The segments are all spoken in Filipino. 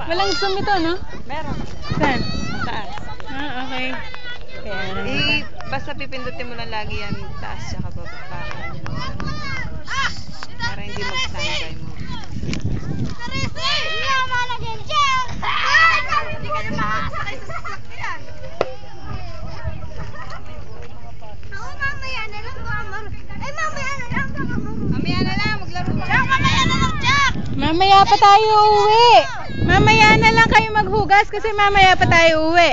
Walang zoom ito, no? Meron. Saan? Taas. Ah, okay. Kaya Basta pipindutin mo lang lagi yan taas siya baba para hindi mag-standby mo. Hindi ka na makakasakay sa sasakyan. Mamaya na lang maglaro pa. Mamaya na lang, Jack! mamaya pa tayo uuwi. Mamaya na lang kayo maghugas kasi mamaya pa tayo uuwi.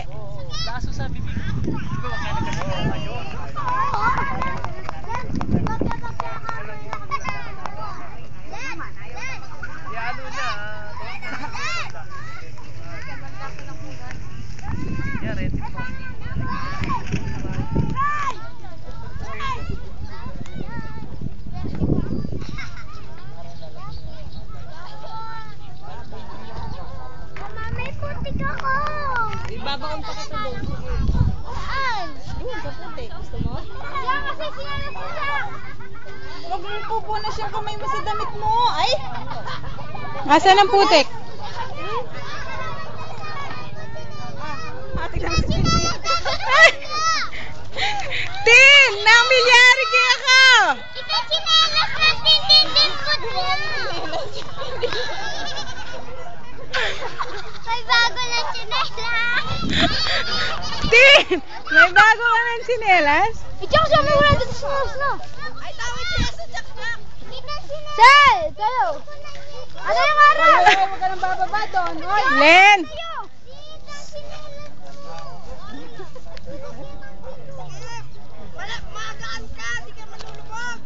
Laso sa bibig. Ibabaon pa ka doon. Saan? Doon sa puti. Gusto mo? Yan kasi sila sila. Huwag mo pupo na siya kamay mo sa damit mo. Ay! Asan ang putik? Ate naman si Pinti. Tin! Namilyari kaya ka! Ito sinalas na tindindin ko din. May bago na sinelas. Tin! May bago ka ng tsinelas? Ikaw siya may wala dito sa mouse na. Ay, tawid siya sa Jack. Sel! Kayo! Ano yung araw? Huwag ka nang bababa doon. Hoy! Len! Magaan ka. Di ka malulubog.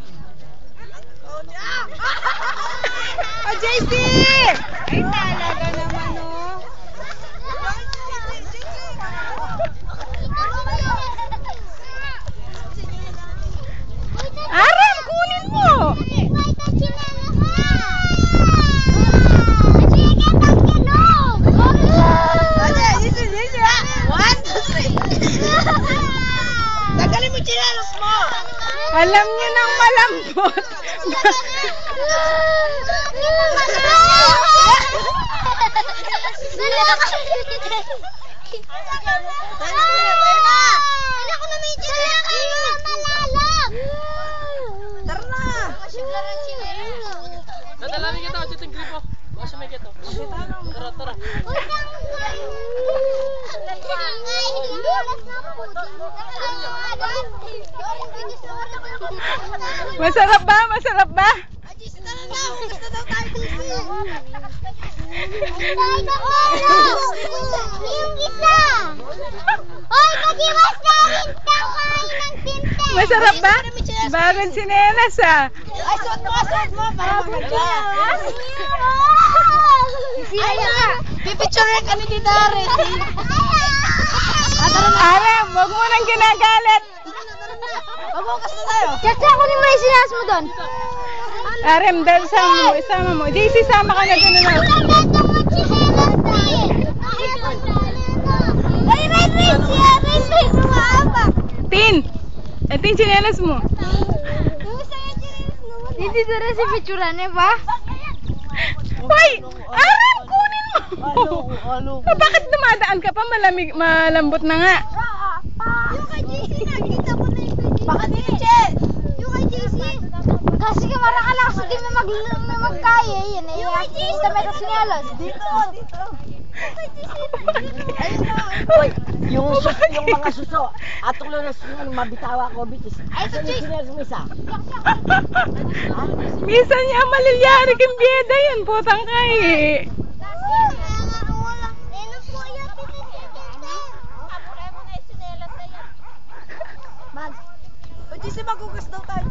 Oh, JC! Ay, talaga naman, oh. Aram, kunin mo! Tagalin mo chinelos mo. Alam niyo nang malambot. Tara na. Dadalawin kita, chiting gripo. Baka siya may geto. Tara, tara. Masarap ba? Masarap ba? Tara na. Gusto daw tayo dito. Yung isa! Hoy, mag-iwas namin kawain ng tinte! Masarap ba? Bagong tsinelas ah. Ay, suot mo. Para maganda. Pipicturean ka ni Tita Arete. Aram, wag mo nang ginagalit. Mabukas na tayo. Chacha, kunin mo yung sinas mo doon. Aram, dahil isama mo. JC, sama ka na doon na. Tin! Ito yung tsinelas mo. Hindi dito si picturannya ba? Hoy! Aram, kunin mo! Bakit dumadaan ka pa? Malambot na nga. Yung kay JC, nakita ko na yung kay Baka di ni Che. Yung kay JC. Kasi kamara ka lang, so di mo magkaya. Yan eh. Yung kay JC. Basta may kasinyalas. Dito. Hoy, yung mga suso, atong lang na suso, mabitawa ko, bitis. Ay, Asan yung sinelas mo isa? Minsan niya malilyari kang biyeda yan. Putang kay. O, Jesse, magugas daw tayo.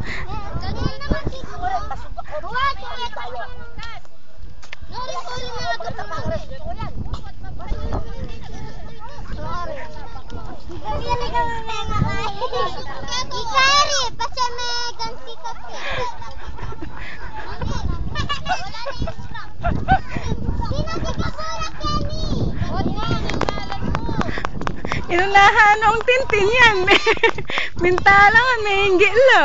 Ikari, kasi may ganti ka. Inunahan ang tintin yan. Mintalangan, may hinggil lo.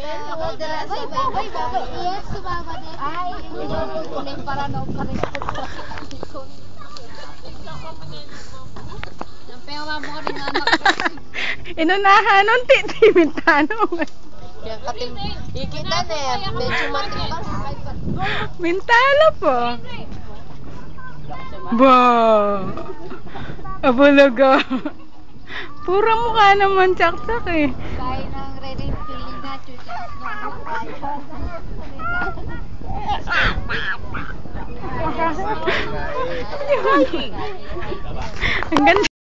Yes, sumama din. Ay, kunin para no pares ko. Yung pera mo ka rin anak. Inunahan nun, Mintano. Yan katim, ikita na yan. Medyo matimbang. Mintalo po. Ba. Abulaga. Pura mukha naman tsak-tsak eh. Kaya nang ready feeling na chuchas na Ang ganda.